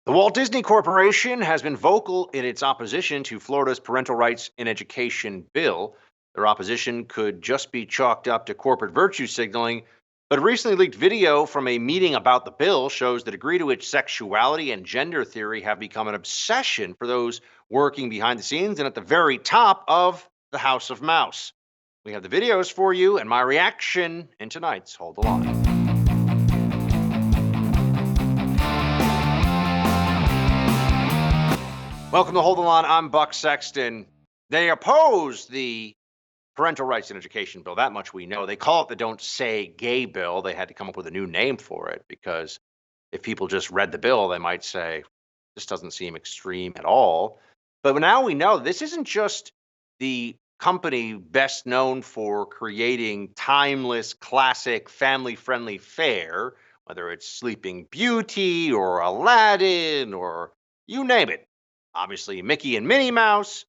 The Walt Disney Corporation has been vocal in its opposition to Florida's Parental Rights in Education bill. Their opposition could just be chalked up to corporate virtue signaling, but a recently leaked video from a meeting about the bill shows the degree to which sexuality and gender theory have become an obsession for those working behind the scenes and at the very top of the House of Mouse. We have the videos for you and my reaction in tonight's Hold the Line. Welcome to Hold the Line. I'm Buck Sexton. They oppose the Parental Rights in Education bill. That much we know. They call it the Don't Say Gay bill. They had to come up with a new name for it because if people just read the bill, they might say, this doesn't seem extreme at all. But now we know this isn't just the company best known for creating timeless, classic, family-friendly fare, whether it's Sleeping Beauty or Aladdin or you name it. Obviously, Mickey and Minnie Mouse.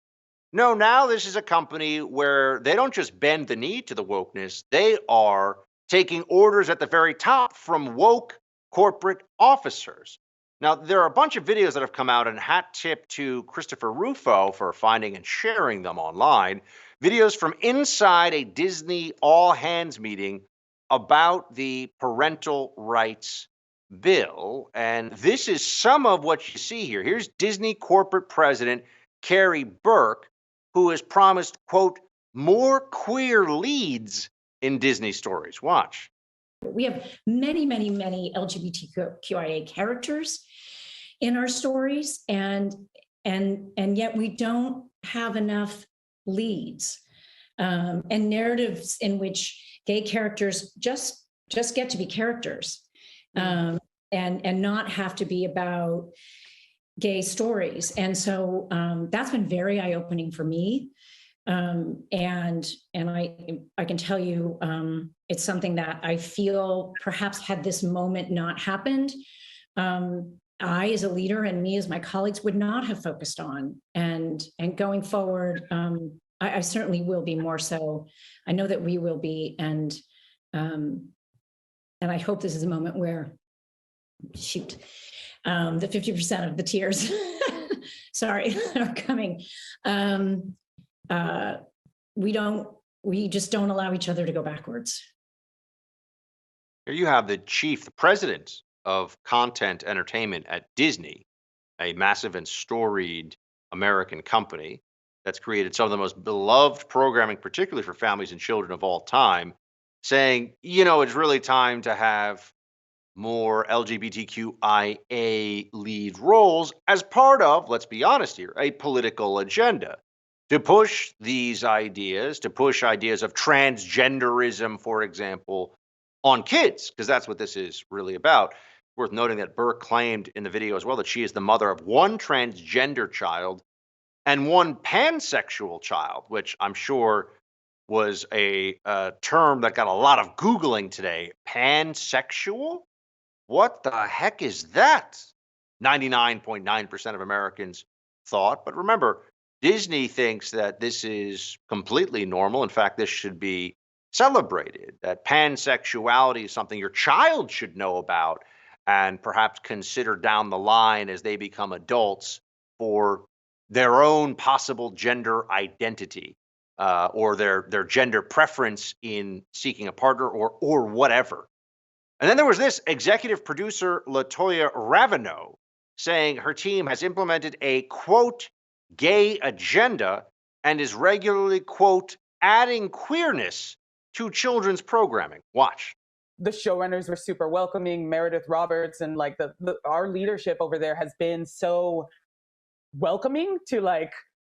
No, now this is a company where they don't just bend the knee to the wokeness, they are taking orders at the very top from woke corporate officers. Now, there are a bunch of videos that have come out, and hat tip to Christopher Rufo for finding and sharing them online. Videos from inside a Disney all hands meeting about the parental rights bill. And this is some of what you see here. Here's Disney corporate president Carrie Burke, who has promised, quote, more queer leads in Disney stories. Watch. We have many LGBTQIA characters in our stories, and yet we don't have enough leads and narratives in which gay characters just get to be characters. And not have to be about gay stories. And so that's been very eye-opening for me. And I can tell you, it's something that I feel perhaps had this moment not happened, I as a leader and me as my colleagues would not have focused on. And going forward, I certainly will be more so. I know that we will be. And I hope this is a moment where, shoot, the 50% of the tears, sorry, are coming. We just don't allow each other to go backwards. Here you have the president of content entertainment at Disney, a massive and storied American company that's created some of the most beloved programming, particularly for families and children of all time, saying, it's really time to have more LGBTQIA lead roles as part of, let's be honest here, a political agenda to push these ideas, to push ideas of transgenderism, for example, on kids, because that's what this is really about. Worth noting that Burke claimed in the video as well that she is the mother of one transgender child and one pansexual child, which I'm sure was a term that got a lot of Googling today. Pansexual? What the heck is that? 99.9% of Americans thought. But remember, Disney thinks that this is completely normal. In fact, this should be celebrated, that pansexuality is something your child should know about and perhaps consider down the line as they become adults for their own possible gender identity or their gender preference in seeking a partner or whatever. And then there was this executive producer, LaToya Raveneau, saying her team has implemented a, quote, gay agenda and is regularly, quote, adding queerness to children's programming. Watch. The showrunners were super welcoming. Meredith Roberts and our leadership over there has been so welcoming to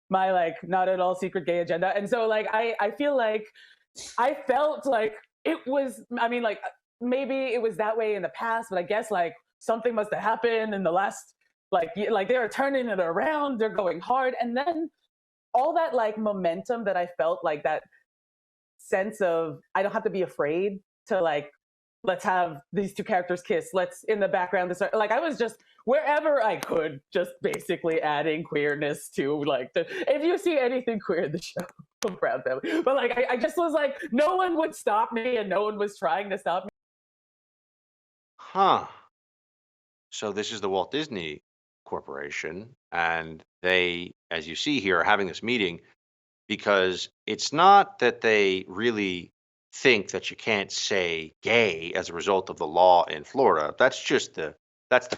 my not at all secret gay agenda. And so I feel like I felt like it was, maybe it was that way in the past, but I guess something must have happened in the last, they're turning it around, they're going hard. And then all that momentum that I felt, that sense of, I don't have to be afraid to let's have these two characters kiss. Let's in the background, I was just wherever I could, just basically adding queerness to if you see anything queer in the show, I'm proud family. But I just was no one would stop me and no one was trying to stop me. Huh. So this is the Walt Disney Corporation, and they, as you see here, are having this meeting because it's not that they really think that you can't say gay as a result of the law in Florida. That's the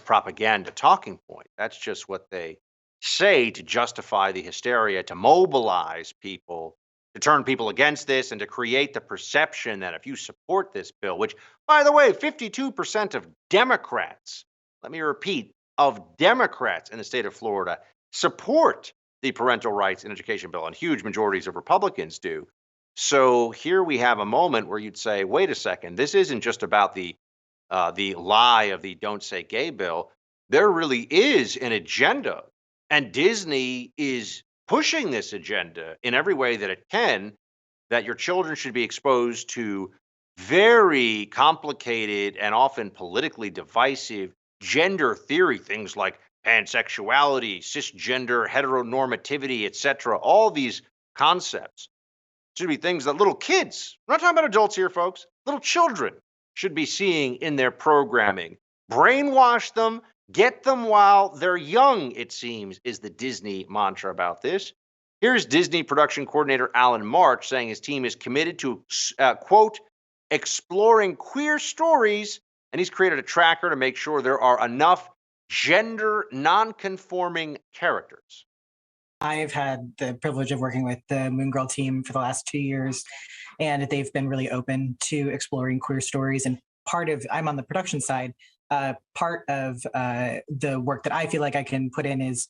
propaganda talking point. That's just what they say to justify the hysteria, to mobilize people, to turn people against this, and to create the perception that if you support this bill, which, by the way, 52% of Democrats, let me repeat, of Democrats in the state of Florida support the parental rights and education bill, and huge majorities of Republicans do. So here we have a moment where you'd say, wait a second, this isn't just about the lie of the "Don't Say Gay" bill. There really is an agenda, and Disney is pushing this agenda in every way that it can. That your children should be exposed to very complicated and often politically divisive gender theory, things like pansexuality, cisgender, heteronormativity, etc. All these concepts should be things that little kids, we're not talking about adults here, folks, little children should be seeing in their programming. Brainwash them, get them while they're young, it seems, is the Disney mantra about this. Here's Disney production coordinator Alan March saying his team is committed to, quote, exploring queer stories, and he's created a tracker to make sure there are enough gender non-conforming characters. I've had the privilege of working with the Moon Girl team for the last 2 years, and they've been really open to exploring queer stories. And I'm on the production side. Part of the work that I feel like I can put in is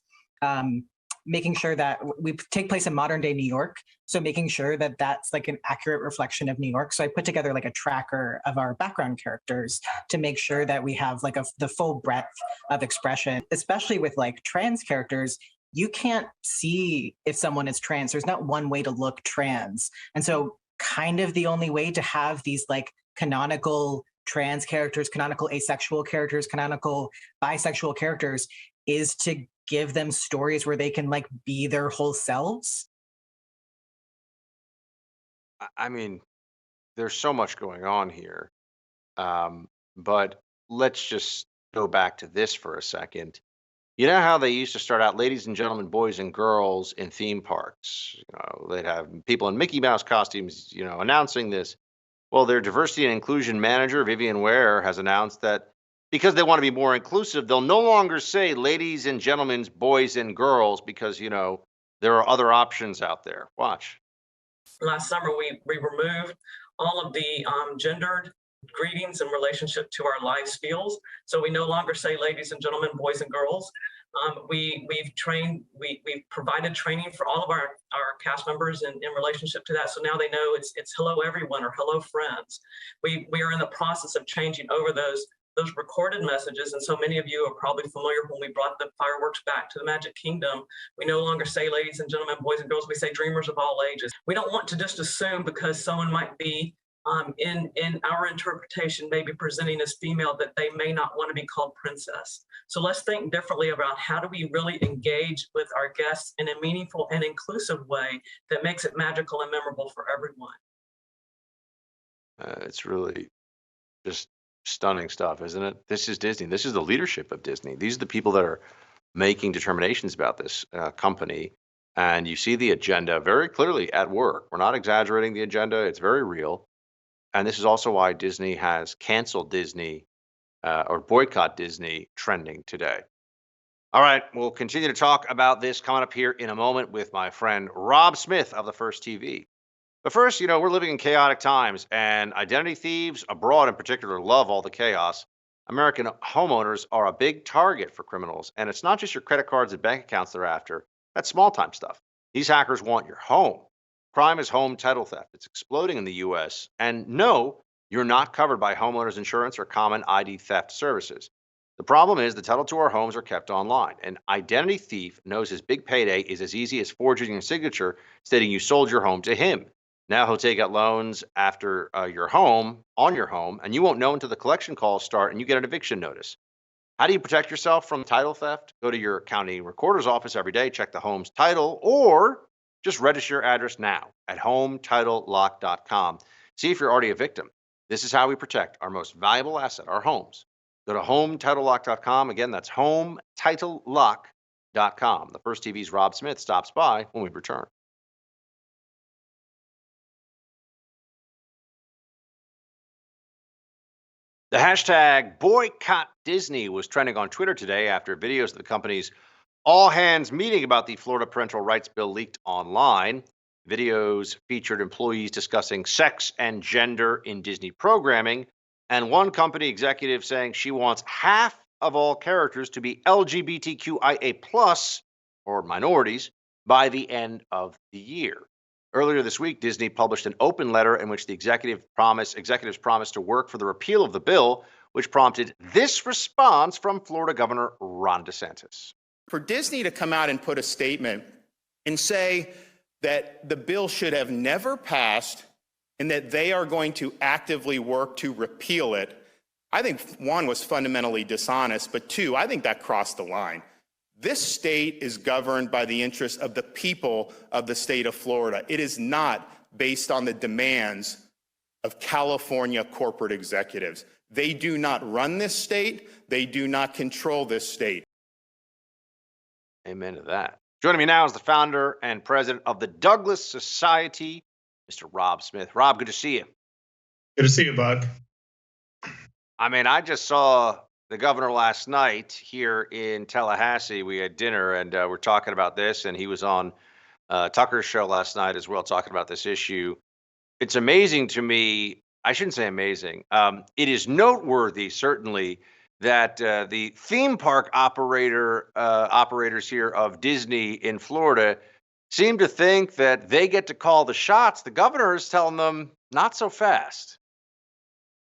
making sure that we take place in modern day New York. So making sure that that's like an accurate reflection of New York. So I put together like a tracker of our background characters to make sure that we have like the full breadth of expression, especially with like trans characters. You can't see if someone is trans. There's not one way to look trans. And so kind of the only way to have these like canonical trans characters, canonical asexual characters, canonical bisexual characters is to give them stories where they can like be their whole selves. I mean, there's so much going on here. But let's just go back to this for a second. You know how they used to start out, ladies and gentlemen, boys and girls in theme parks? They'd have people in Mickey Mouse costumes, announcing this. Well, their diversity and inclusion manager, Vivian Ware, has announced that because they want to be more inclusive, they'll no longer say ladies and gentlemen, boys and girls, because, there are other options out there. Watch. Last summer, we removed all of the gendered greetings in relationship to our life skills. So we no longer say ladies and gentlemen, boys and girls. We've provided training for all of our cast members in relationship to that. So now they know it's hello everyone or hello friends. We are in the process of changing over those recorded messages. And so many of you are probably familiar when we brought the fireworks back to the Magic Kingdom. We no longer say ladies and gentlemen, boys and girls. We say dreamers of all ages. We don't want to just assume because someone might be in our interpretation, maybe presenting as female, that they may not want to be called princess. So let's think differently about how do we really engage with our guests in a meaningful and inclusive way that makes it magical and memorable for everyone. It's really just stunning stuff, isn't it? This is Disney. This is the leadership of Disney. These are the people that are making determinations about this company. And you see the agenda very clearly at work. We're not exaggerating the agenda. It's very real. And this is also why Disney has canceled Disney or boycott Disney trending today. All right, we'll continue to talk about this coming up here in a moment with my friend Rob Smith of the First TV. But first, we're living in chaotic times, and identity thieves abroad in particular love all the chaos. American homeowners are a big target for criminals, and it's not just your credit cards and bank accounts they're after. That's small-time stuff. These hackers want your home. Crime is home title theft. It's exploding in the U.S. And no, you're not covered by homeowners insurance or common ID theft services. The problem is the title to our homes are kept online. An identity thief knows his big payday is as easy as forging your signature stating you sold your home to him. Now he'll take out loans after your home, on your home, and you won't know until the collection calls start and you get an eviction notice. How do you protect yourself from title theft? Go to your county recorder's office every day, check the home's title, or just register your address now at HomeTitleLock.com. See if you're already a victim. This is how we protect our most valuable asset, our homes. Go to HomeTitleLock.com. Again, that's HomeTitleLock.com. The First TV's Rob Smith stops by when we return. The hashtag boycott Disney was trending on Twitter today after videos of the company's all-hands meeting about the Florida parental rights bill leaked online. Videos featured employees discussing sex and gender in Disney programming, and one company executive saying she wants half of all characters to be LGBTQIA+ or minorities by the end of the year. Earlier this week, Disney published an open letter in which the executives promised to work for the repeal of the bill, which prompted this response from Florida Governor Ron DeSantis. For Disney to come out and put a statement and say that the bill should have never passed and that they are going to actively work to repeal it, I think, one, was fundamentally dishonest, but two, I think that crossed the line. This state is governed by the interests of the people of the state of Florida. It is not based on the demands of California corporate executives. They do not run this state. They do not control this state. Amen to that. Joining me now is the founder and president of the Douglas Society, Mr. Rob Smith. Rob, good to see you. Good to see you, Buck. I mean, I just saw the governor last night here in Tallahassee. We had dinner and we're talking about this, and he was on Tucker's show last night as well, talking about this issue. It's amazing to me. I shouldn't say amazing. It is noteworthy, certainly, that the theme park operators here of Disney in Florida seem to think that they get to call the shots. The governor is telling them not so fast.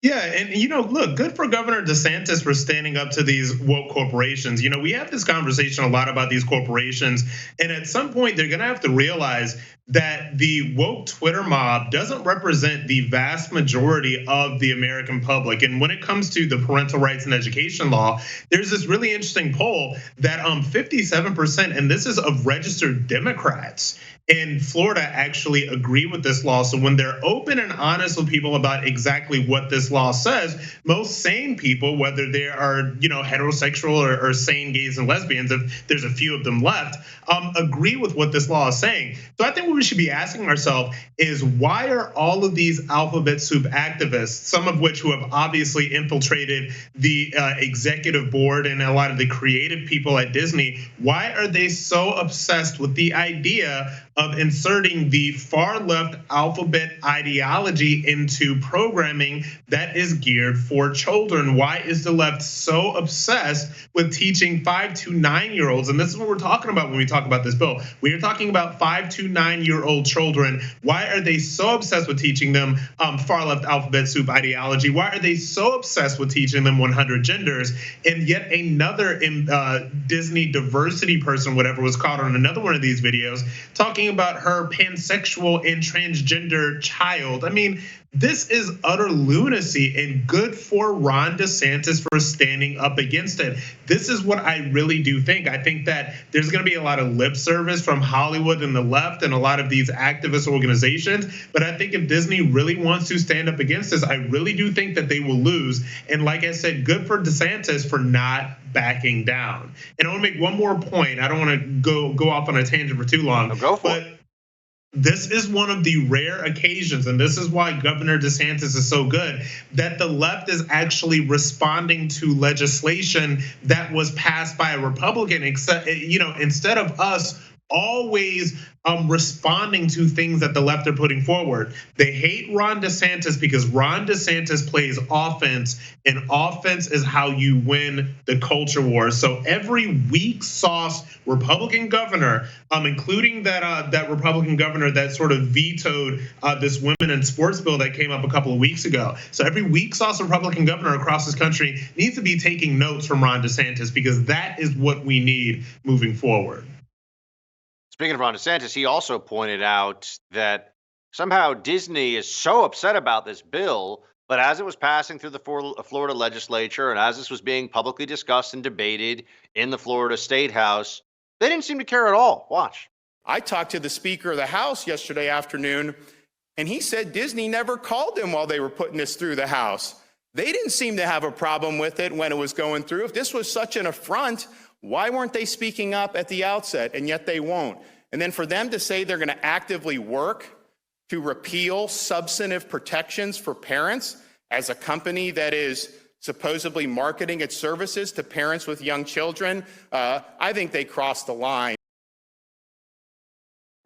Yeah, and look, good for Governor DeSantis for standing up to these woke corporations. We have this conversation a lot about these corporations, and at some point they're going to have to realize that the woke Twitter mob doesn't represent the vast majority of the American public. And when it comes to the parental rights and education law, there's this really interesting poll that 57%, and this is of registered Democrats in Florida, actually agree with this law. So when they're open and honest with people about exactly what this law says, most sane people, whether they are heterosexual or sane gays and lesbians, if there's a few of them left, agree with what this law is saying. So I think what we should be asking ourselves is, why are all of these alphabet soup activists, some of which who have obviously infiltrated the executive board and a lot of the creative people at Disney, why are they so obsessed with the idea of inserting the far left alphabet ideology into programming that is geared for children? Why is the left so obsessed with teaching 5 to 9-year-olds? And this is what we're talking about when we talk about this bill. We are talking about 5 to 9-year-old children. Why are they so obsessed with teaching them far left alphabet soup ideology? Why are they so obsessed with teaching them 100 genders? And yet another Disney diversity person, whatever, was caught on another one of these videos talking about her pansexual and transgender child. I mean, this is utter lunacy, and good for Ron DeSantis for standing up against it. This is what I really do think. I think that there's going to be a lot of lip service from Hollywood and the left and a lot of these activist organizations. But I think if Disney really wants to stand up against this, I really do think that they will lose. And like I said, good for DeSantis for not backing down. And I want to make one more point. I don't want to go off on a tangent for too long. Go for it. This is one of the rare occasions, and this is why Governor DeSantis is so good, that the left is actually responding to legislation that was passed by a Republican, instead of us always responding to things that the left are putting forward. They hate Ron DeSantis because Ron DeSantis plays offense, and offense is how you win the culture war. So every weak sauce Republican governor, including that Republican governor that sort of vetoed this women in sports bill that came up a couple of weeks ago. So every weak sauce Republican governor across this country needs to be taking notes from Ron DeSantis, because that is what we need moving forward. Speaking of Ron DeSantis, he also pointed out that somehow Disney is so upset about this bill, but as it was passing through the Florida legislature and as this was being publicly discussed and debated in the Florida State House, they didn't seem to care at all. Watch. I talked to the Speaker of the House yesterday afternoon, and he said Disney never called him while they were putting this through the House. They didn't seem to have a problem with it when it was going through. If this was such an affront, why weren't they speaking up at the outset? And yet they won't. And then for them to say they're going to actively work to repeal substantive protections for parents as a company that is supposedly marketing its services to parents with young children, I think they crossed the line.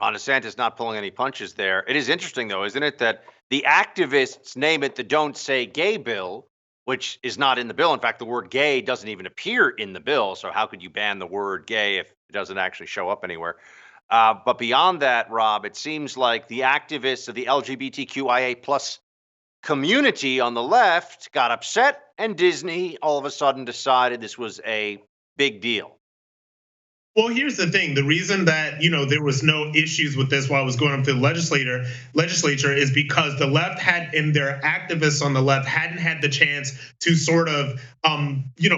Ron DeSantis not pulling any punches there. It is interesting, though, isn't it, that the activists name it the Don't Say Gay bill, which is not in the bill. In fact, the word gay doesn't even appear in the bill. So how could you ban the word gay if it doesn't actually show up anywhere? But beyond that, Rob, it seems like the activists of the LGBTQIA plus community on the left got upset, and Disney all of a sudden decided this was a big deal. Well, here's the thing. The reason that, there was no issues with this while it was going up to the legislature is because the left had, and their activists on the left hadn't had the chance to sort of,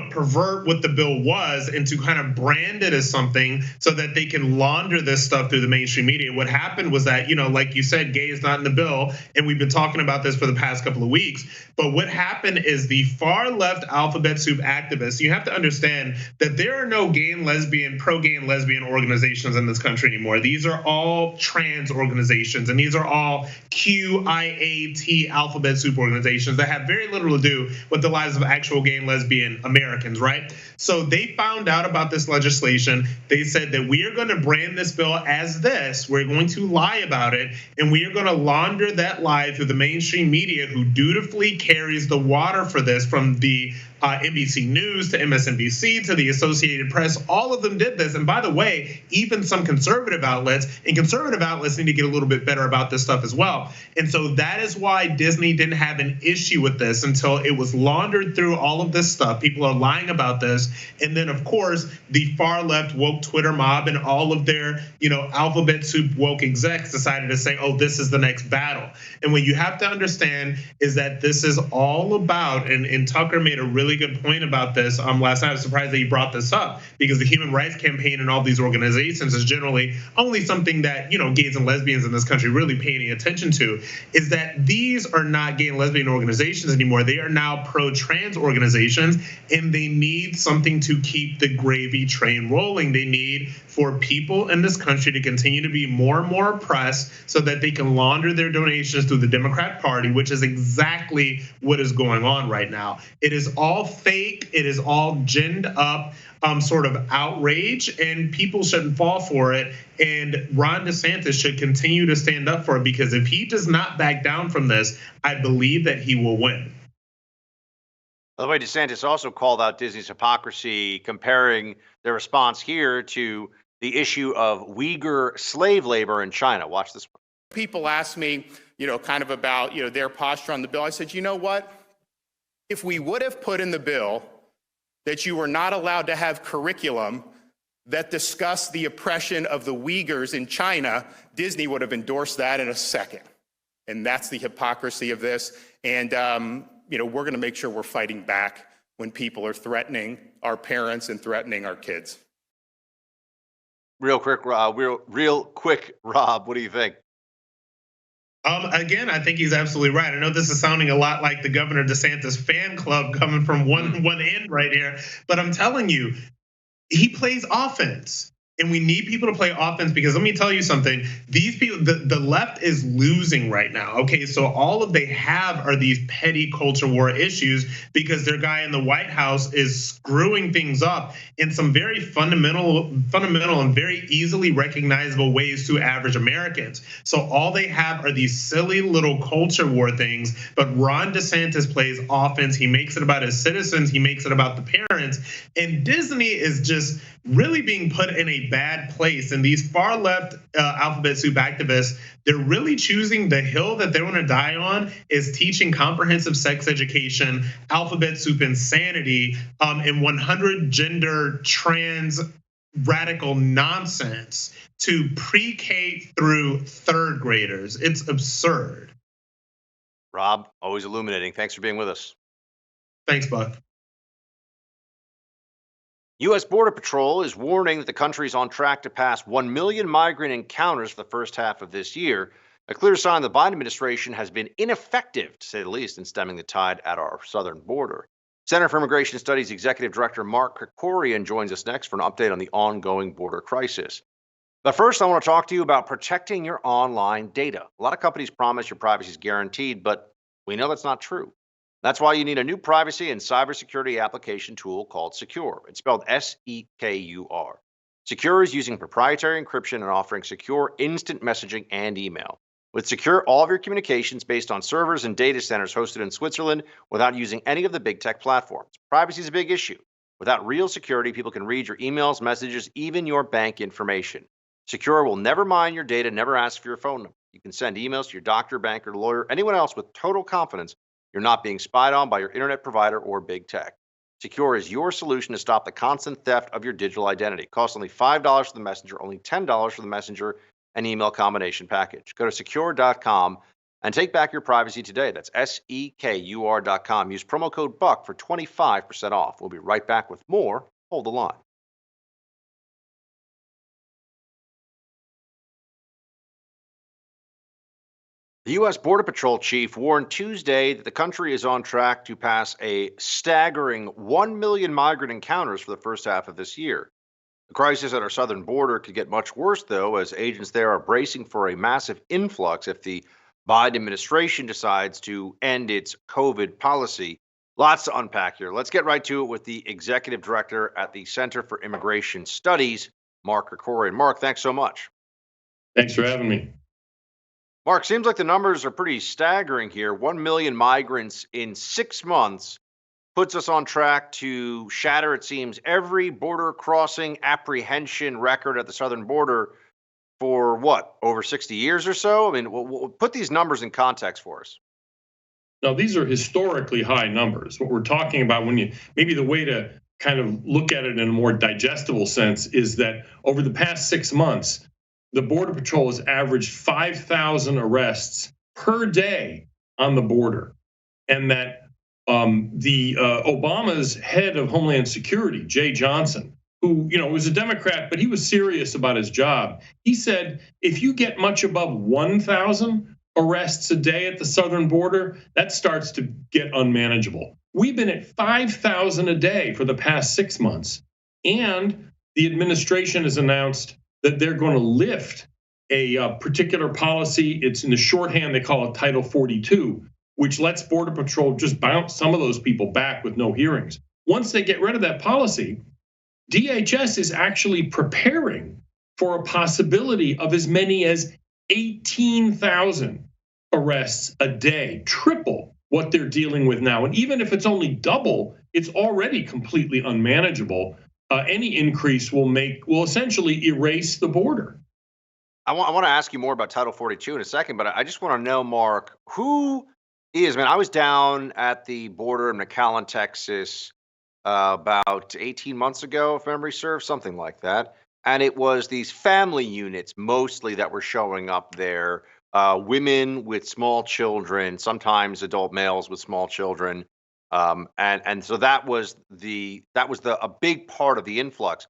pervert what the bill was and to kind of brand it as something so that they can launder this stuff through the mainstream media. What happened was that, like you said, gay is not in the bill. And we've been talking about this for the past couple of weeks. But what happened is the far left alphabet soup activists, you have to understand that there are no gay and lesbian, pro-gay and lesbian organizations in this country anymore. These are all trans organizations, and these are all QIAT alphabet soup organizations that have very little to do with the lives of actual gay and lesbian Americans, right? So they found out about this legislation. They said that we are going to brand this bill as this. We're going to lie about it, and we are going to launder that lie through the mainstream media, who dutifully carries the water for this, from the NBC News to MSNBC to the Associated Press. All of them did this. And by the way, even some conservative outlets, and conservative outlets need to get a little bit better about this stuff as well. And so that is why Disney didn't have an issue with this until it was laundered through all of this stuff. People are lying about this. And then, of course, the far left woke Twitter mob and all of their, alphabet soup woke execs decided to say, oh, this is the next battle. And what you have to understand is that this is all about, and Tucker made a really good point about this last night. I was surprised that he brought this up, because the Human Rights Campaign and all these organizations is generally only something that, gays and lesbians in this country really pay any attention to, is that these are not gay and lesbian organizations anymore. They are now pro-trans organizations, and they need something to keep the gravy train rolling. They need for people in this country to continue to be more and more oppressed so that they can launder their donations through the Democrat Party, which is exactly what is going on right now. It is all fake. It is all ginned up sort of outrage, and people shouldn't fall for it. And Ron DeSantis should continue to stand up for it, because if he does not back down from this, I believe that he will win. By the way, DeSantis also called out Disney's hypocrisy, comparing their response here to the issue of Uyghur slave labor in China. Watch this one. People ask me, kind of about, their posture on the bill. I said, you know what? If we would have put in the bill that you were not allowed to have curriculum that discussed the oppression of the Uyghurs in China, Disney would have endorsed that in a second. And that's the hypocrisy of this. And, we're going to make sure we're fighting back when people are threatening our parents and threatening our kids. Real quick, Rob, what do you think? Again, I think he's absolutely right. I know this is sounding a lot like the Governor DeSantis fan club coming from one end right here, but I'm telling you, he plays offense. And we need people to play offense, because let me tell you something. These people, the left is losing right now. Okay, so all they have are these petty culture war issues, because their guy in the White House is screwing things up in some very fundamental and very easily recognizable ways to average Americans. So all they have are these silly little culture war things. But Ron DeSantis plays offense. He makes it about his citizens. He makes it about the parents. And Disney is just really being put in a bad place. And these far left alphabet soup activists, they're really choosing the hill that they want to die on, is teaching comprehensive sex education, alphabet soup insanity, and 100 gender trans radical nonsense to pre-K through third graders. It's absurd. Rob, always illuminating. Thanks for being with us. Thanks, Buck. U.S. Border Patrol is warning that the country is on track to pass 1 million migrant encounters for the first half of this year. A clear sign the Biden administration has been ineffective, to say the least, in stemming the tide at our southern border. Center for Immigration Studies Executive Director Mark Krikorian joins us next for an update on the ongoing border crisis. But first, I want to talk to you about protecting your online data. A lot of companies promise your privacy is guaranteed, but we know that's not true. That's why you need a new privacy and cybersecurity application tool called Secure. It's spelled S-E-K-U-R. Secure is using proprietary encryption and offering secure instant messaging and email. With Secure, all of your communications based on servers and data centers hosted in Switzerland without using any of the big tech platforms. Privacy is a big issue. Without real security, people can read your emails, messages, even your bank information. Secure will never mine your data, never ask for your phone number. You can send emails to your doctor, banker, lawyer, anyone else with total confidence you're not being spied on by your internet provider or big tech. Secure is your solution to stop the constant theft of your digital identity. It costs only $5 for the messenger, only $10 for the messenger and email combination package. Go to secure.com and take back your privacy today. That's SEKUR.com. Use promo code BUCK for 25% off. We'll be right back with more. Hold the line. The U.S. Border Patrol chief warned Tuesday that the country is on track to pass a staggering 1 million migrant encounters for the first half of this year. The crisis at our southern border could get much worse, though, as agents there are bracing for a massive influx if the Biden administration decides to end its COVID policy. Lots to unpack here. Let's get right to it with the executive director at the Center for Immigration Studies, Mark Krikorian. Mark, thanks so much. Thanks for having me. Mark, seems like the numbers are pretty staggering here. 1 million migrants in 6 months puts us on track to shatter, it seems, every border crossing apprehension record at the southern border for what, over 60 years or so? I mean, we'll put these numbers in context for us. Now, these are historically high numbers. What we're talking about, maybe the way to kind of look at it in a more digestible sense is that over the past 6 months, the Border Patrol has averaged 5,000 arrests per day on the border, and that Obama's head of Homeland Security, Jay Johnson, who was a Democrat, but he was serious about his job. He said, if you get much above 1,000 arrests a day at the southern border, that starts to get unmanageable. We've been at 5,000 a day for the past 6 months, and the administration has announced that they're going to lift a particular policy. It's in the shorthand, they call it Title 42, which lets Border Patrol just bounce some of those people back with no hearings. Once they get rid of that policy, DHS is actually preparing for a possibility of as many as 18,000 arrests a day, triple what they're dealing with now. And even if it's only double, it's already completely unmanageable. Any increase will essentially erase the border. I want to ask you more about Title 42 in a second, but I just want to know, Mark, who is, I was down at the border in McAllen, Texas, about 18 months ago, if memory serves, something like that. And it was these family units mostly that were showing up there, women with small children, sometimes adult males with small children. And so that was a big part of the influx.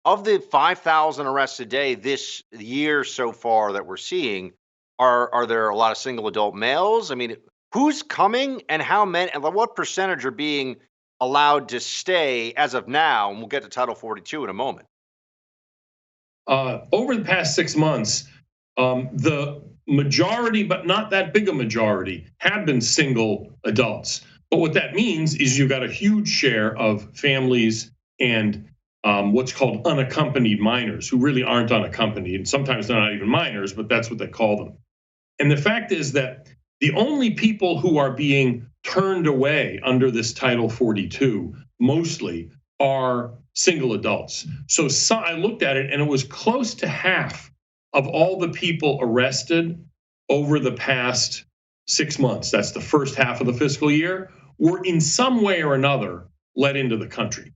Of the 5,000 arrests a day this year so far that we're seeing, are there a lot of single adult males? I mean, who's coming and how many, and what percentage are being allowed to stay as of now? And we'll get to Title 42 in a moment. Over the past 6 months, the majority, but not that big a majority, have been single adults. But what that means is you've got a huge share of families and what's called unaccompanied minors, who really aren't unaccompanied. Sometimes they're not even minors, but that's what they call them. And the fact is that the only people who are being turned away under this Title 42 mostly are single adults. So I looked at it, and it was close to half of all the people arrested over the past 6 months, that's the first half of the fiscal year, were in some way or another let into the country.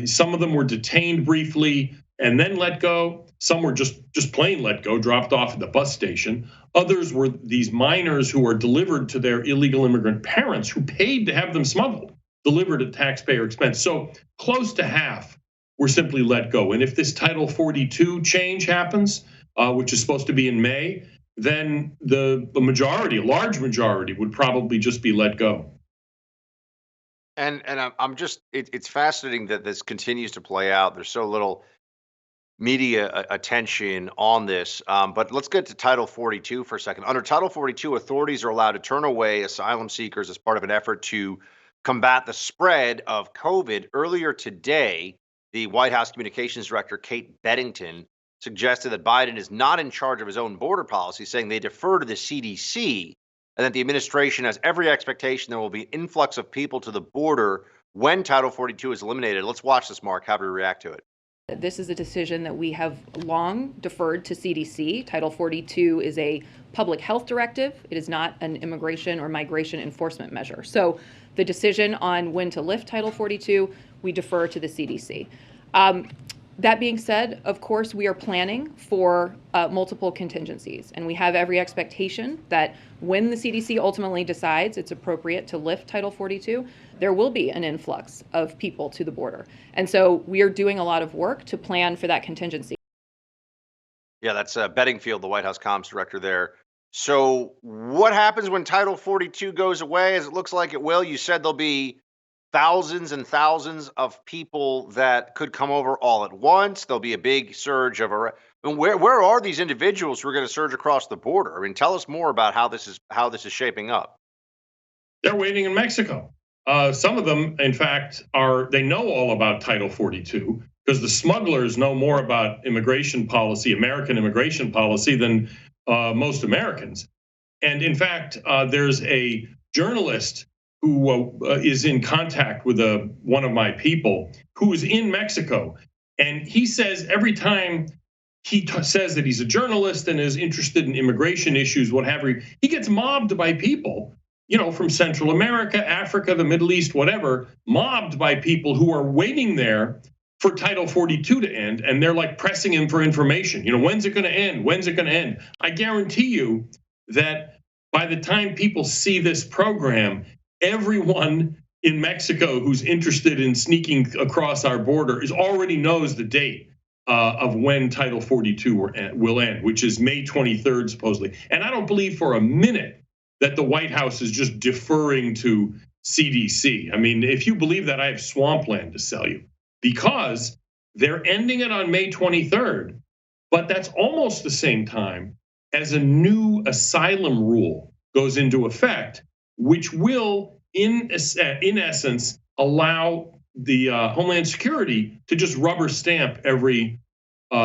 Some of them were detained briefly and then let go. Some were just plain let go, dropped off at the bus station. Others were these minors who were delivered to their illegal immigrant parents who paid to have them smuggled, delivered at taxpayer expense. So close to half were simply let go. And if this Title 42 change happens, which is supposed to be in May, then the majority, a large majority, would probably just be let go. And I'm just it's fascinating that this continues to play out. There's so little media attention on this. But let's get to Title 42 for a second. Under Title 42, authorities are allowed to turn away asylum seekers as part of an effort to combat the spread of COVID. Earlier today, the White House Communications Director, Kate Bedington, suggested that Biden is not in charge of his own border policy, saying they defer to the CDC, and that the administration has every expectation there will be an influx of people to the border when Title 42 is eliminated. Let's watch this, Mark. How do we react to it? This is a decision that we have long deferred to CDC. Title 42 is a public health directive. It is not an immigration or migration enforcement measure. So the decision on when to lift Title 42, we defer to the CDC. That being said, of course, we are planning for multiple contingencies, and we have every expectation that when the CDC ultimately decides it's appropriate to lift Title 42, there will be an influx of people to the border. And so we are doing a lot of work to plan for that contingency. Yeah, that's Bedingfield, the White House comms director there. So what happens when Title 42 goes away, as it looks like it will? You said there'll be thousands and thousands of people that could come over all at once. There'll be a big surge of where are these individuals who are going to surge across the border? I mean, tell us more about how this is shaping up. They're waiting in Mexico. Some of them, in fact, they know all about Title 42 because the smugglers know more about immigration policy, American immigration policy, than most Americans. And in fact, there's a journalist who is in contact with one of my people who is in Mexico. And he says every time he says that he's a journalist and is interested in immigration issues, what have you, he gets mobbed by people, from Central America, Africa, the Middle East, whatever, mobbed by people who are waiting there for Title 42 to end. And they're like pressing him for information. When's it going to end? When's it going to end? I guarantee you that by the time people see this program, everyone in Mexico who's interested in sneaking across our border already knows the date of when Title 42 will end, which is May 23rd, supposedly. And I don't believe for a minute that the White House is just deferring to CDC. I mean, if you believe that, I have swampland to sell you, because they're ending it on May 23rd, but that's almost the same time as a new asylum rule goes into effect, which will, in essence, allow the Homeland Security to just rubber stamp every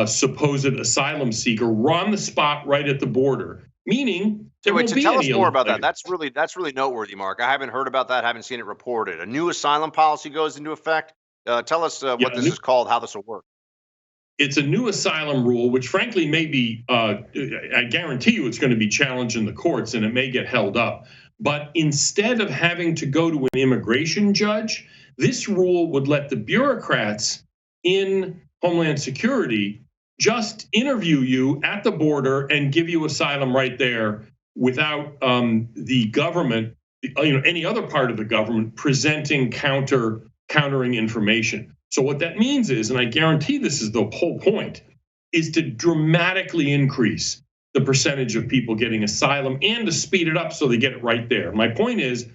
supposed asylum seeker on the spot right at the border. Meaning, tell us more about that. That's really noteworthy, Mark. I haven't heard about that. Haven't seen it reported. A new asylum policy goes into effect. Tell us what this is called, how this will work. It's a new asylum rule, which frankly may be, I guarantee you it's going to be challenged in the courts and it may get held up. But instead of having to go to an immigration judge, this rule would let the bureaucrats in Homeland Security just interview you at the border and give you asylum right there without the government, any other part of the government presenting countering information. So what that means is, and I guarantee this is the whole point, is to dramatically increase the percentage of people getting asylum and to speed it up so they get it right there. My point is,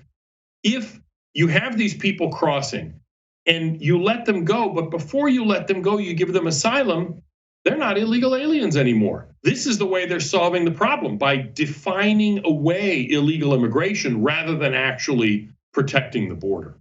if you have these people crossing and you let them go, but before you let them go, you give them asylum, they're not illegal aliens anymore. This is the way they're solving the problem, by defining away illegal immigration rather than actually protecting the border.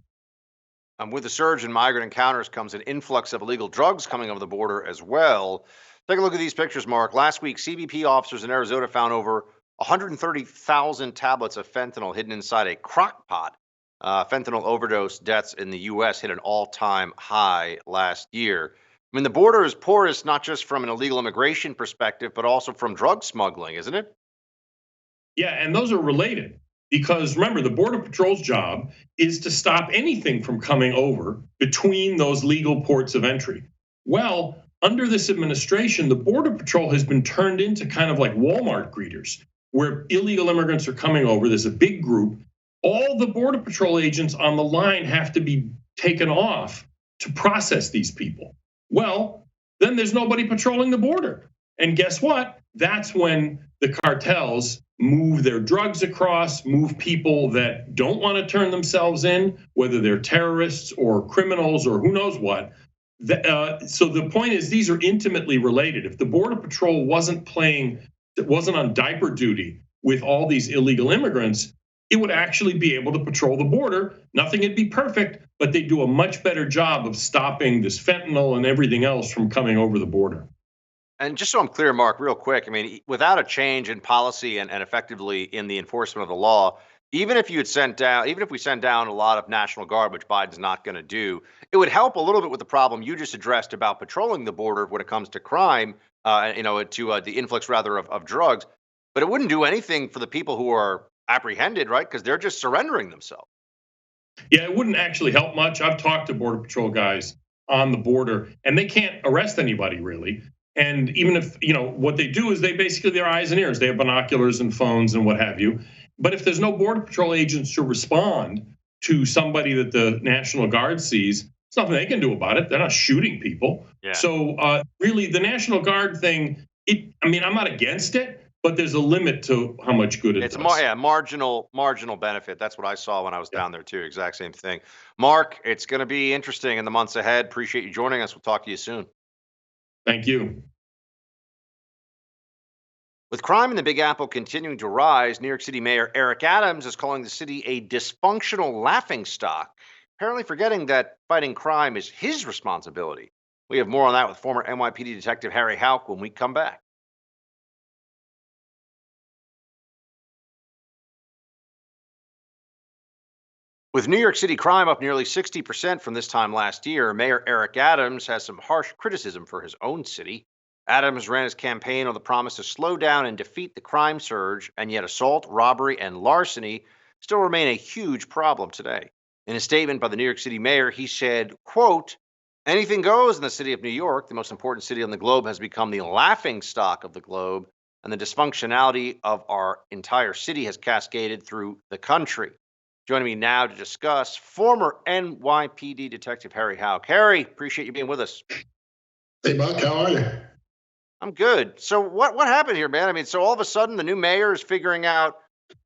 With the surge in migrant encounters comes an influx of illegal drugs coming over the border as well. Take a look at these pictures, Mark. Last week, CBP officers in Arizona found over 130,000 tablets of fentanyl hidden inside a crock pot. Fentanyl overdose deaths in the U.S. hit an all-time high last year. I mean, the border is porous not just from an illegal immigration perspective, but also from drug smuggling, isn't it? Yeah, and those are related. Because remember, the Border Patrol's job is to stop anything from coming over between those legal ports of entry. Well, under this administration, the Border Patrol has been turned into kind of like Walmart greeters, where illegal immigrants are coming over. There's a big group. All the Border Patrol agents on the line have to be taken off to process these people. Well, then there's nobody patrolling the border. And guess what? That's when the cartels move their drugs across, move people that don't want to turn themselves in, whether they're terrorists or criminals or who knows what. So the point is, these are intimately related. If the Border Patrol wasn't on diaper duty with all these illegal immigrants, it would actually be able to patrol the border. Nothing would be perfect, but they do a much better job of stopping this fentanyl and everything else from coming over the border. And just so I'm clear, Mark, real quick, I mean, without a change in policy and effectively in the enforcement of the law, even if we sent down a lot of National Guard, which Biden's not going to do, it would help a little bit with the problem you just addressed about patrolling the border when it comes to crime, to the influx rather of drugs. But it wouldn't do anything for the people who are apprehended, right? Because they're just surrendering themselves. Yeah, it wouldn't actually help much. I've talked to Border Patrol guys on the border, and they can't arrest anybody really. And even if, what they do is they basically, their eyes and ears, they have binoculars and phones and what have you. But if there's no Border Patrol agents to respond to somebody that the National Guard sees, there's nothing they can do about it. They're not shooting people. Yeah. So really, the National Guard thing, I'm not against it, but there's a limit to how much good it does. It's marginal benefit. That's what I saw when I was down there too. Exact same thing. Mark, it's going to be interesting in the months ahead. Appreciate you joining us. We'll talk to you soon. Thank you. With crime in the Big Apple continuing to rise, New York City Mayor Eric Adams is calling the city a dysfunctional laughingstock, apparently forgetting that fighting crime is his responsibility. We have more on that with former NYPD Detective Harry Houck when we come back. With New York City crime up nearly 60% from this time last year, Mayor Eric Adams has some harsh criticism for his own city. Adams ran his campaign on the promise to slow down and defeat the crime surge, and yet assault, robbery, and larceny still remain a huge problem today. In a statement by the New York City mayor, he said, quote, "Anything goes in the city of New York. The most important city on the globe has become the laughingstock of the globe, and the dysfunctionality of our entire city has cascaded through the country." Joining me now to discuss, former NYPD Detective Harry Houck. Harry, appreciate you being with us. Hey, Buck, how are you? I'm good. So what happened here, man? I mean, so all of a sudden the new mayor is figuring out,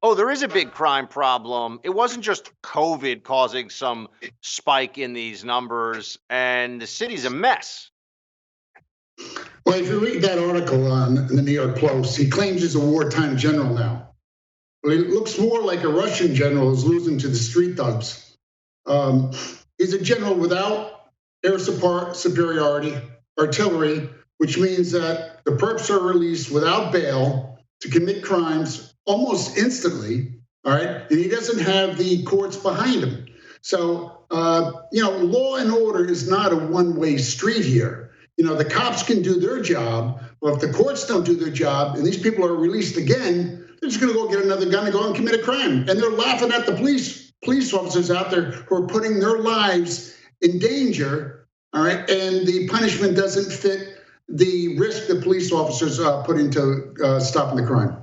oh, there is a big crime problem. It wasn't just COVID causing some spike in these numbers, and the city's a mess. Well, if you read that article in the New York Post, he claims he's a wartime general now. But it looks more like a Russian general who's losing to the street thugs. He's a general without air superiority, artillery, which means that the perps are released without bail to commit crimes almost instantly, all right? And he doesn't have the courts behind him. So, law and order is not a one-way street here. The cops can do their job, but if the courts don't do their job and these people are released again, they're just gonna go get another gun and go and commit a crime. And they're laughing at the police officers out there who are putting their lives in danger, all right? And the punishment doesn't fit the risk the police officers put into stopping the crime.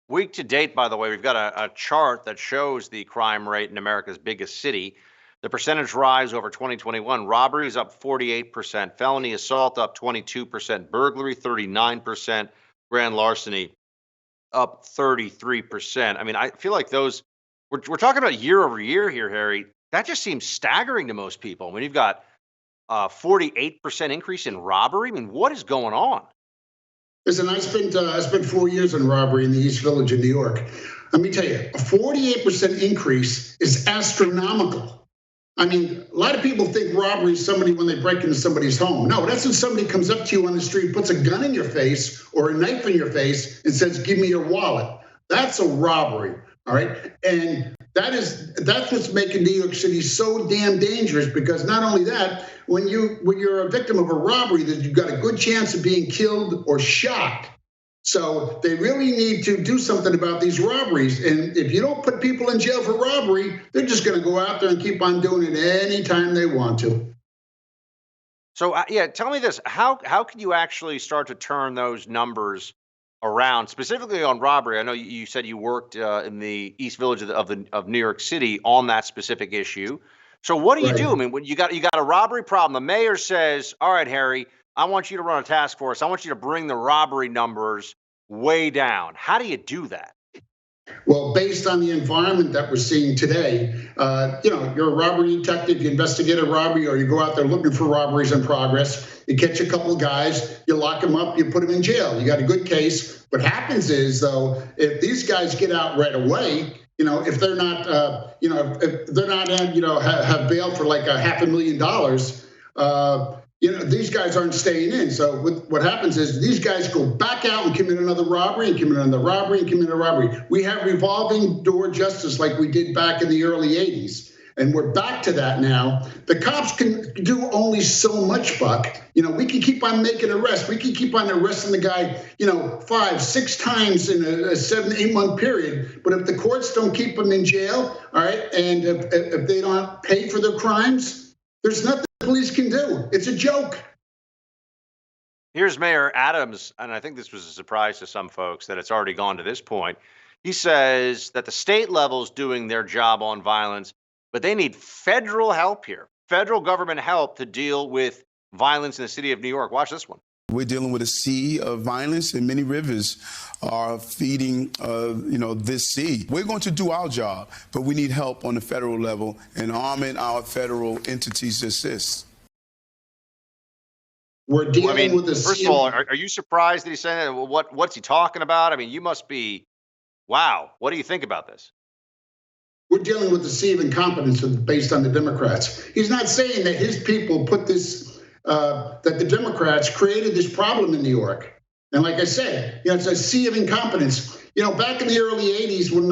Week to date, by the way, we've got a chart that shows the crime rate in America's biggest city. The percentage rise over 2021, robbery is up 48%, felony assault up 22%, burglary 39%, grand larceny up 33%. I mean, I feel like those, we're talking about year over year here, Harry. That just seems staggering to most people. I mean, you've got 48% increase in robbery. I mean, what is going on? Listen, I spent 4 years in robbery in the East Village of New York. Let me tell you, a 48% increase is astronomical. I mean, a lot of people think robbery is somebody when they break into somebody's home. No, that's when somebody comes up to you on the street, puts a gun in your face or a knife in your face and says, "Give me your wallet." That's a robbery, all right? And that's what's making New York City so damn dangerous, because not only that, when you're a victim of a robbery, that you've got a good chance of being killed or shot. So they really need to do something about these robberies. And if you don't put people in jail for robbery, they're just going to go out there and keep on doing it anytime they want to. So tell me this: how can you actually start to turn those numbers around, specifically on robbery? I know you said you worked in the East Village of New York City on that specific issue. So what do you do? I mean, when you got a robbery problem, the mayor says, "All right, Harry, I want you to run a task force. I want you to bring the robbery numbers way down. How do you do that? Well, based on the environment that we're seeing today, you're a robbery detective, you investigate a robbery, or you go out there looking for robberies in progress. You catch a couple of guys, you lock them up, you put them in jail. You got a good case. What happens is, though, if these guys get out right away, if they're not, if they're not, have bail for like $500,000, these guys aren't staying in. So what happens is these guys go back out and commit another robbery and commit another robbery and commit a robbery. We have revolving door justice like we did back in the early 80s. And we're back to that now. The cops can do only so much, Buck. We can keep on making arrests. We can keep on arresting the guy, 5, 6 times in a 7-8 month period. But if the courts don't keep them in jail, all right, and if they don't pay for their crimes, there's nothing the police can do. It's a joke. Here's Mayor Adams, and I think this was a surprise to some folks that it's already gone to this point. He says that the state level is doing their job on violence, but they need federal help here, federal government help to deal with violence in the city of New York. Watch this one. We're dealing with a sea of violence, and many rivers are feeding, this sea. We're going to do our job, but we need help on the federal level and arming our federal entities to assist. We're dealing with a first sea of all, are you surprised that he's saying that? Well, what's he talking about? I mean, you must be, wow. What do you think about this? We're dealing with the sea of incompetence based on the Democrats. He's not saying that his people put this, that the Democrats created this problem in New York. And like I said, it's a sea of incompetence. Back in the early 80s when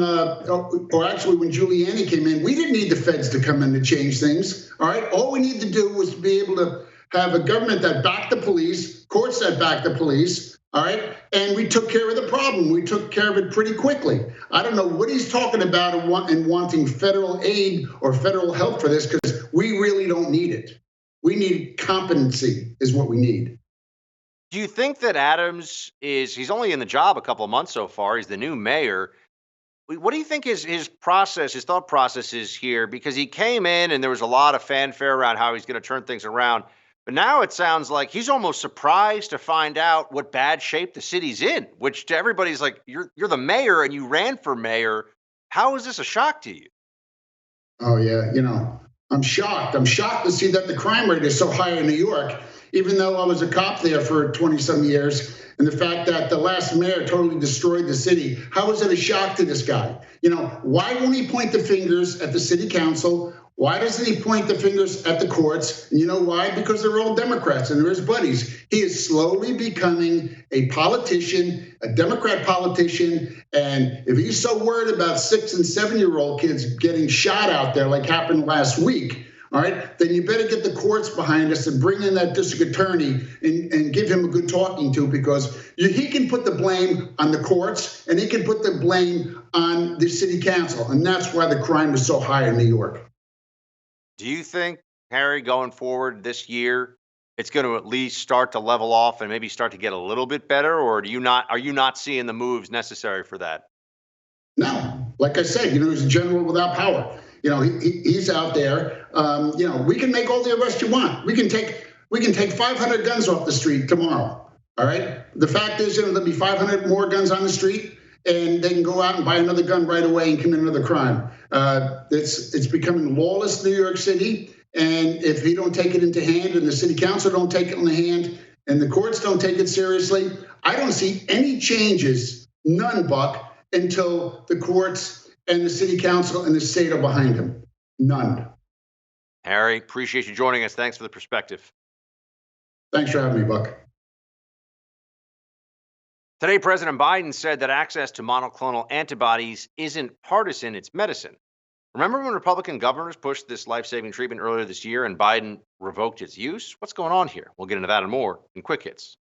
Giuliani came in, we didn't need the feds to come in to change things, all right? All we need to do was to be able to have a government that backed the police, courts that backed the police, all right? And we took care of the problem. We took care of it pretty quickly. I don't know what he's talking about and wanting federal aid or federal help for this, because we really don't need it. We need competency is what we need. Do you think that Adams he's only in the job a couple of months so far. He's the new mayor. What do you think his thought process is here? Because he came in and there was a lot of fanfare around how he's going to turn things around. But now it sounds like he's almost surprised to find out what bad shape the city's in, which to everybody's like, you're the mayor and you ran for mayor. How is this a shock to you? Oh, yeah. I'm shocked. I'm shocked to see that the crime rate is so high in New York, even though I was a cop there for 20-some years. And the fact that the last mayor totally destroyed the city. How is it a shock to this guy? Why won't he point the fingers at the city council? Why doesn't he point the fingers at the courts? And you know why? Because they're all Democrats and they're his buddies. He is slowly becoming a politician, a Democrat politician. And if he's so worried about 6- and 7-year-old kids getting shot out there like happened last week, all right, then you better get the courts behind us and bring in that district attorney and give him a good talking to, because he can put the blame on the courts and he can put the blame on the city council. And that's why the crime is so high in New York. Do you think, Harry, going forward this year, it's going to at least start to level off and maybe start to get a little bit better? Or are you not seeing the moves necessary for that? No, like I said, he's a general without power. He's out there. We can make all the arrests you want. We can take 500 guns off the street tomorrow. All right. The fact is, there'll be 500 more guns on the street, and they can go out and buy another gun right away and commit another crime. It's becoming lawless in New York City. And if he don't take it into hand and the city council don't take it in the hand and the courts don't take it seriously, I don't see any changes, none, Buck, until the courts and the city council and the state are behind him. None. Harry, appreciate you joining us. Thanks for the perspective. Thanks for having me, Buck. Today, President Biden said that access to monoclonal antibodies isn't partisan, it's medicine. Remember when Republican governors pushed this life-saving treatment earlier this year and Biden revoked its use? What's going on here? We'll get into that and more in Quick Hits.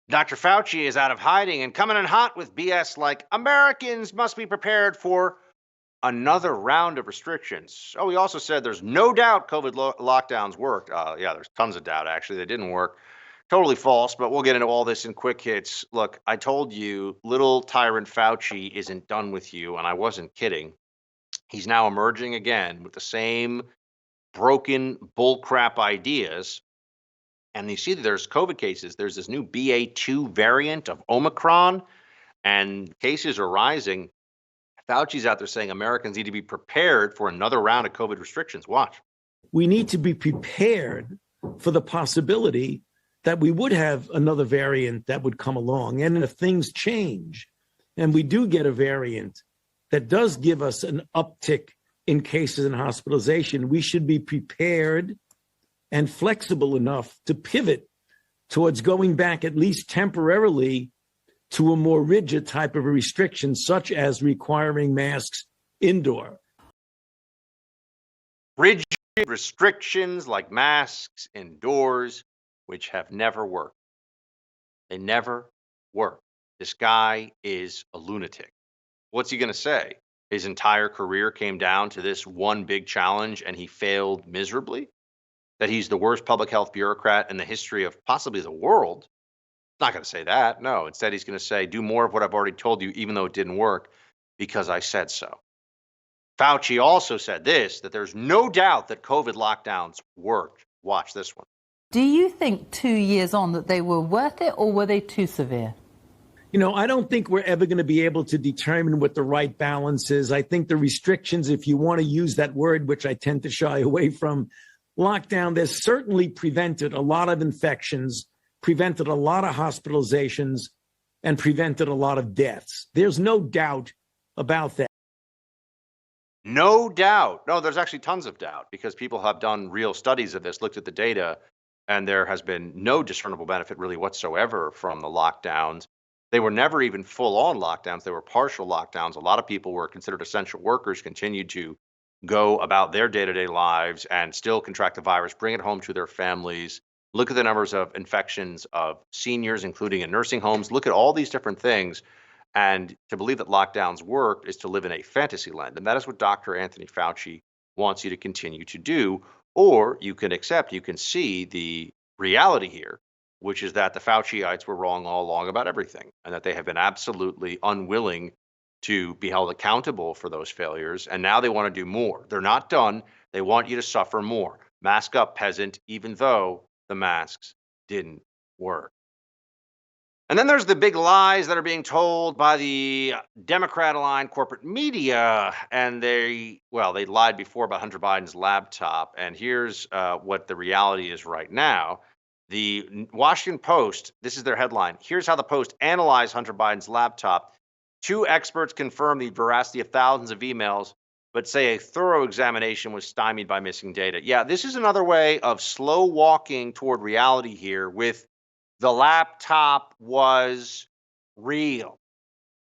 Dr. Fauci is out of hiding and coming in hot with BS like Americans must be prepared for another round of restrictions. Oh, he also said there's no doubt COVID lockdowns worked. Yeah, there's tons of doubt, actually. They didn't work. Totally false, but we'll get into all this in Quick Hits. Look, I told you, little tyrant Fauci isn't done with you, and I wasn't kidding. He's now emerging again with the same broken bullcrap ideas. And you see that there's COVID cases. There's this new BA2 variant of Omicron, and cases are rising. Fauci's out there saying Americans need to be prepared for another round of COVID restrictions. Watch. We need to be prepared for the possibility that we would have another variant that would come along. And if things change and we do get a variant that does give us an uptick in cases and hospitalization, we should be prepared and flexible enough to pivot towards going back, at least temporarily, to a more rigid type of a restriction, such as requiring masks indoor. Rigid restrictions like masks indoors, which have never worked. They never work. This guy is a lunatic. What's he going to say? His entire career came down to this one big challenge and he failed miserably? That he's the worst public health bureaucrat in the history of possibly the world? Not going to say that. No, instead he's going to say, do more of what I've already told you, even though it didn't work, because I said so. Fauci also said this, that there's no doubt that COVID lockdowns worked. Watch this one. Do you think 2 years on that they were worth it, or were they too severe? You know, I don't think we're ever going to be able to determine what the right balance is. I think the restrictions, if you want to use that word, which I tend to shy away from, lockdown, there's certainly prevented a lot of infections, prevented a lot of hospitalizations, and prevented a lot of deaths. There's no doubt about that. No doubt. No, there's actually tons of doubt because people have done real studies of this, looked at the data, and there has been no discernible benefit really whatsoever from the lockdowns. They were never even full-on lockdowns. They were partial lockdowns. A lot of people were considered essential workers, continued to go about their day-to-day lives and still contract the virus, bring it home to their families. Look at the numbers of infections of seniors, including in nursing homes. Look at all these different things. And to believe that lockdowns work is to live in a fantasy land. And that is what Dr. Anthony Fauci wants you to continue to do. Or you can accept, you can see the reality here, which is that the Fauciites were wrong all along about everything, and that they have been absolutely unwilling to be held accountable for those failures. And now they want to do more. They're not done. They want you to suffer more. Mask up, peasant, even though the masks didn't work. And then there's the big lies that are being told by the Democrat-aligned corporate media. And they lied before about Hunter Biden's laptop. And here's what the reality is right now. The Washington Post, this is their headline. Here's how the Post analyzed Hunter Biden's laptop. 2 experts confirm the veracity of thousands of emails, but say a thorough examination was stymied by missing data. Yeah, this is another way of slow walking toward reality here with the laptop was real.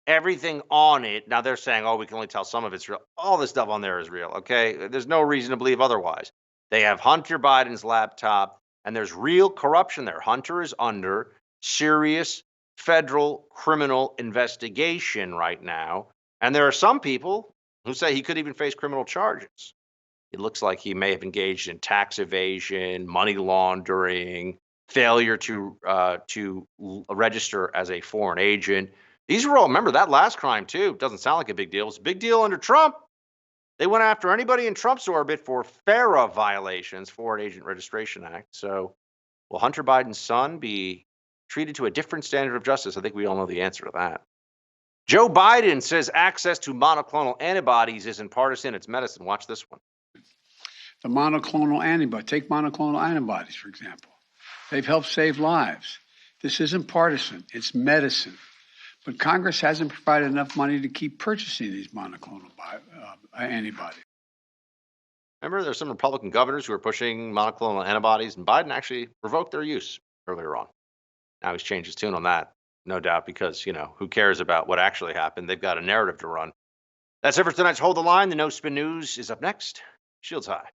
Everything on it. Now they're saying, oh, we can only tell some of it's real. All this stuff on there is real, okay? There's no reason to believe otherwise. They have Hunter Biden's laptop, and there's real corruption there. Hunter is under serious federal criminal investigation right now. And there are some people who say he could even face criminal charges. It looks like he may have engaged in tax evasion, money laundering, failure to register as a foreign agent. These were all, remember that last crime too, doesn't sound like a big deal. It's a big deal under Trump. They went after anybody in Trump's orbit for FARA violations, Foreign Agent Registration Act. So will Hunter Biden's son be treated to a different standard of justice? I think we all know the answer to that. Joe Biden says access to monoclonal antibodies isn't partisan, it's medicine. Watch this one. The monoclonal antibody, take monoclonal antibodies, for example. They've helped save lives. This isn't partisan, it's medicine. But Congress hasn't provided enough money to keep purchasing these monoclonal antibodies. Remember, there's some Republican governors who are pushing monoclonal antibodies, and Biden actually revoked their use earlier on. Now he's changed his tune on that, no doubt, because, who cares about what actually happened? They've got a narrative to run. That's it for tonight's Hold the Line. The No Spin News is up next. Shields high.